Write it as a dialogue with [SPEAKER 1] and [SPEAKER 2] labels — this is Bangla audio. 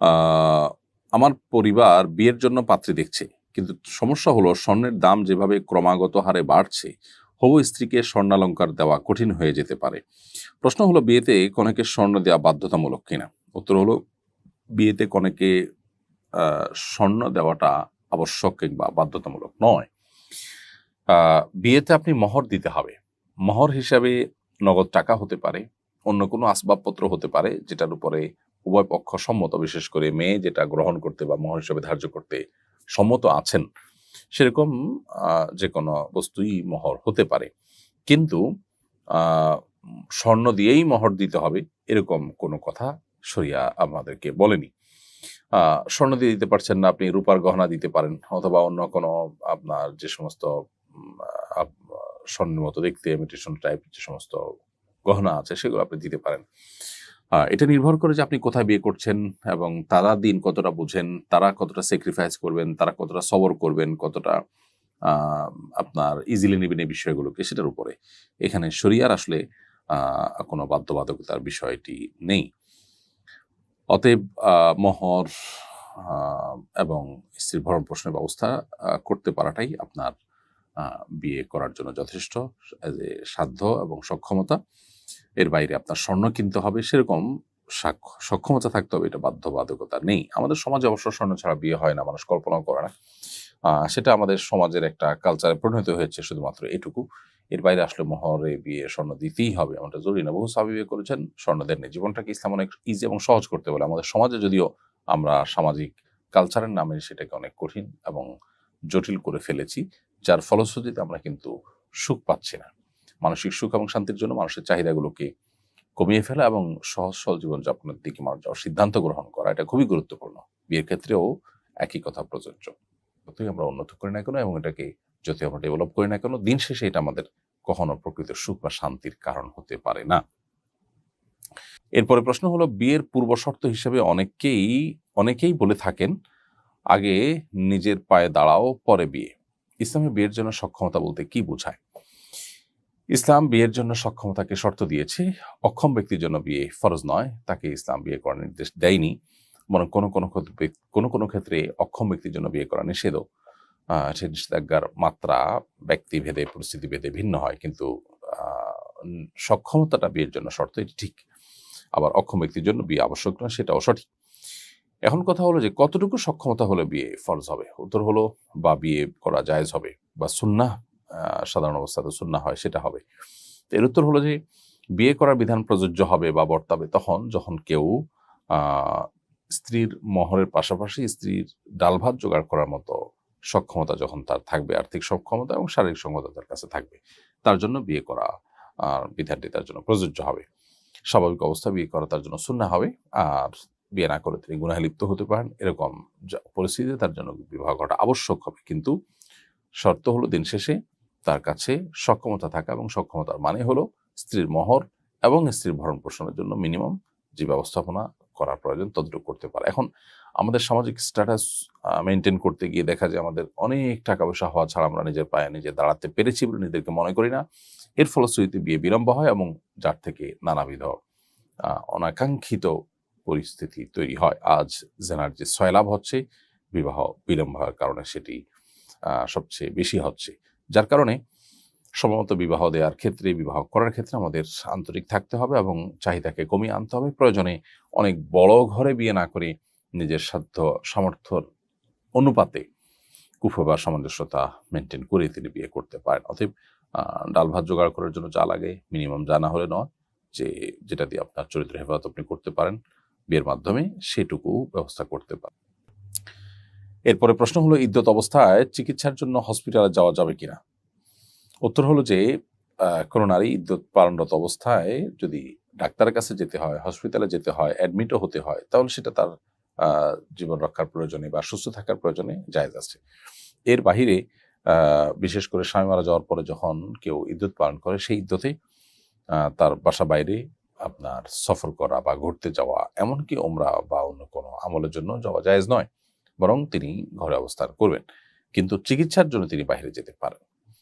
[SPEAKER 1] আহ, আমার পরিবার বিয়ের জন্য পাত্রী দেখছে, কিন্তু সমস্যা হলো স্বর্ণের দাম যেভাবে ক্রমাগত হারে বাড়ছে, হবু স্ত্রীকে স্বর্ণালংকার দেওয়া কঠিন হয়ে যেতে পারে। প্রশ্ন হলো, বিয়েতে কনেকে স্বর্ণ দেওয়া বাধ্যতামূলক কিনা? উত্তর হলো, বিয়েতে কনেকে স্বর্ণ দেওয়াটা আবশ্যক কিংবা বাধ্যতামূলক নয়। বিয়েতে আপনি মোহর দিতে হবে। মোহর হিসাবে নগদ টাকা হতে পারে, অন্য কোনো আসবাবপত্র হতে পারে যেটার উপরে উভয় পক্ষ সম্মত, বিশেষ করে মেয়ে যেটা গ্রহণ করতে বা মোহর হিসাবে ধার্য করতে সম্মত আছেন, সেরকম যে কোনো বস্তুই মোহর হতে পারে। কিন্তু স্বর্ণ দিয়েই মোহর দিতে হবে এরকম কোনো কথা শরিয়া আমাদেরকে বলেনি। স্বর্ণ দিয়ে দিতে পারছেন না, আপনি রূপার গহনা দিতে পারেন, অথবা অন্য কোনো আপনার যে সমস্ত স্বর্ণের মতো দেখতে ইমিটেশন টাইপ যে সমস্ত গহনা আছে সেগুলো আপনি দিতে পারেন। এটা নির্ভর করে যে আপনি কোথায় বিয়ে করছেন এবং তারা দিন কতটা বুঝেন, তারা কতটা স্যাক্রিফাইস করবেন, তারা কতটা সবর করবেন, কতটা আপনার ইজিলি নেবেন এই বিষয়গুলোকে, সেটার উপরে। এখানে শরিয়ার আসলে কোনো বাধ্যবাধকতার বিষয়টি নেই। অতএব মোহর এবং স্ত্রীর ভরণ পোষণের ব্যবস্থা করতে পারাটাই আপনার বিয়ে করার জন্য যথেষ্ট সাধ্য এবং সক্ষমতা। এর বাইরে আপনার স্বর্ণ কিনতে হবে সেরকম সক্ষমতা থাকতে হবে, এটা বাধ্যবাধকতা নেই। আমাদের সমাজে অবশ্য স্বর্ণ ছাড়া বিয়ে হয় না, মানুষ কল্পনাও করে না। সেটা আমাদের সমাজের একটা কালচারে পরিণত হয়েছে শুধুমাত্র এটুকু। এর বাইরে আসলে মোহরে বিয়ে স্বর্ণ দিতেই হবে এমনটা জরুরি না। বহু সাহাবী বিয়ে করেছেন, স্বর্ণ দেননি। জীবনটাকে ইসলাম অনেক ইজি এবং সহজ করতে বলে। আমাদের সমাজে যদিও আমরা সামাজিক কালচারের নামে সেটাকে অনেক কঠিন এবং জটিল করে ফেলেছি, যার ফলশ্রুতিতে আমরা কিন্তু সুখ পাচ্ছি না। মানসিক সুখ এবং শান্তির জন্য মানুষের চাহিদাগুলোকে কমিয়ে ফেলা এবং সহজ সরল জীবনযাপনের দিকে মানুষ যাওয়ার সিদ্ধান্ত গ্রহণ করা, এটা খুবই গুরুত্বপূর্ণ। বিয়ের ক্ষেত্রেও একই কথা প্রযোজ্য। যতই আমরা উন্নত করি না কেন এবং এটাকে যতই আমরা ডেভেলপ করি না কেন, দিন শেষে এটা আমাদের কখনো প্রকৃত সুখ বা শান্তির কারণ হতে পারে না। এরপরে প্রশ্ন হলো, বিয়ের পূর্ব শর্ত হিসেবে অনেকেই বলে থাকেন, আগে নিজের পায়ে দাঁড়াও পরে বিয়ে। ইসলামে বিয়ের জন্য সক্ষমতা বলতে কি বোঝায়? ইসলাম বিয়ের জন্য সক্ষমতাকে শর্ত দিয়েছে। অক্ষম ব্যক্তির জন্য বিয়ে ফরজ নয়, তাকে ইসলাম বিয়ে করার নির্দেশ দেয়নি, বরং কোনো ক্ষেত্রে অক্ষম ব্যক্তির জন্য বিয়ে করা নিষেধও। সে নিষেধাজ্ঞার মাত্রা ব্যক্তিভেদে পরিস্থিতিভেদে ভিন্ন হয়, কিন্তু সক্ষমতাটা বিয়ের জন্য শর্ত, এটি ঠিক। আবার অক্ষম ব্যক্তির জন্য বিয়ে আবশ্যক নয়, সেটাও সঠিক। এখন কথা হলো যে কতটুকু সক্ষমতা হলে বিয়ে ফরজ হবে? উত্তর হলো, বা বিয়ে করা জায়েজ হবে, বা সুন্নাহ সাধারণ অবস্থাতে সুন্নাহ হয় সেটা হবে। এর উত্তর হলো যে বিয়ে করার বিধান প্রযোজ্য হবে বা বর্তাবে যখন কেউ স্ত্রীর মোহরের পাশাপাশি স্ত্রীর ডাল ভাত জোগাড় করার মতো সক্ষমতা যখন তার থাকবে, আর্থিক সক্ষমতা এবং শারীরিক সক্ষমতা তার কাছে থাকবে, তার জন্য বিয়ে করা বিধানটি তার জন্য প্রযোজ্য হবে। স্বাভাবিক অবস্থা বিয়ে করা তার জন্য সুন্নাহ হবে, আর বিয়ে না করে তিনি গুনাহে লিপ্ত হতে পারেন, এরকম পরিস্থিতিতে তার জন্য বিবাহ করাটা আবশ্যক হবে। কিন্তু শর্ত হলো দিন শেষে তার কাছে সক্ষমতা থাকা, এবং সক্ষমতার মানে হলো স্ত্রীর মোহর এবং স্ত্রীর ভরণ পোষণের জন্য মিনিমাম যে ব্যবস্থাপনা করার প্রয়োজন ততটুকু করতে পারে। এখন আমাদের সামাজিক স্ট্যাটাস মেনটেন করতে গিয়ে দেখা যায় আমাদের অনেক টাকা পয়সা হওয়া ছাড়া আমরা নিজের পায়ে নিজে দাঁড়াতে পেরেছি বলে নিজেদেরকে মনে করি না। এর ফলশ্রুতিতে বিয়ে বিলম্ব হয় এবং যার থেকে নানাবিধ অনাকাঙ্ক্ষিত পরিস্থিতি তৈরি হয়। আজ জেনার যে সয়লাভ হচ্ছে, বিবাহ বিলম্ব হওয়ার কারণে সেটি সবচেয়ে বেশি হচ্ছে। যার কারণে সময়মতো বিবাহ দেওয়ার ক্ষেত্রে, বিবাহ করার ক্ষেত্রে আমাদের আন্তরিক থাকতে হবে এবং চাহিদাকে কমিয়ে আনতে হবে। প্রয়োজনে অনেক বড় ঘরে বিয়ে না করে নিজের সাধ্য সামর্থ্যর অনুপাতে কুফা বা সামঞ্জস্যতা মেনটেন করে তিনি বিয়ে করতে পারেন। অতএব ডাল ভাত জোগাড় করার জন্য যা লাগে মিনিমাম জানা হলে নয়, যেটা দিয়ে আপনার চরিত্র হেফাজত আপনি করতে পারেন বিয়ের মাধ্যমে, সেটুকু ব্যবস্থা করতে পারেন। এরপরে প্রশ্ন হলো, ইদ্যত অবস্থায় চিকিৎসার জন্য হসপিটালে যাওয়া যাবে কিনা? উত্তর হলো যে কোনো নারী ইদ্যত পালনরত অবস্থায় যদি ডাক্তারের কাছে যেতে হয়, হসপিটালে যেতে হয়, অ্যাডমিটও হতে হয়, তাহলে সেটা তার জীবন রক্ষার প্রয়োজনে বা সুস্থ থাকার প্রয়োজনে জায়েজ আছে। এর বাহিরে বিশেষ করে স্বামী মারা যাওয়ার পরে যখন কেউ ইদ্যত পালন করে, সেই ইদ্যতে তার বাসা বাইরে আপনার সফর করা বা ঘুরতে যাওয়া, এমনকি ওমরা বা অন্য কোনো আমলের জন্য যাওয়া জায়েজ নয়, বরং তিনি ঘরে অবস্থান করবেন। কিন্তু চিকিৎসার জন্য তিনি বাইরে যেতে পারেন।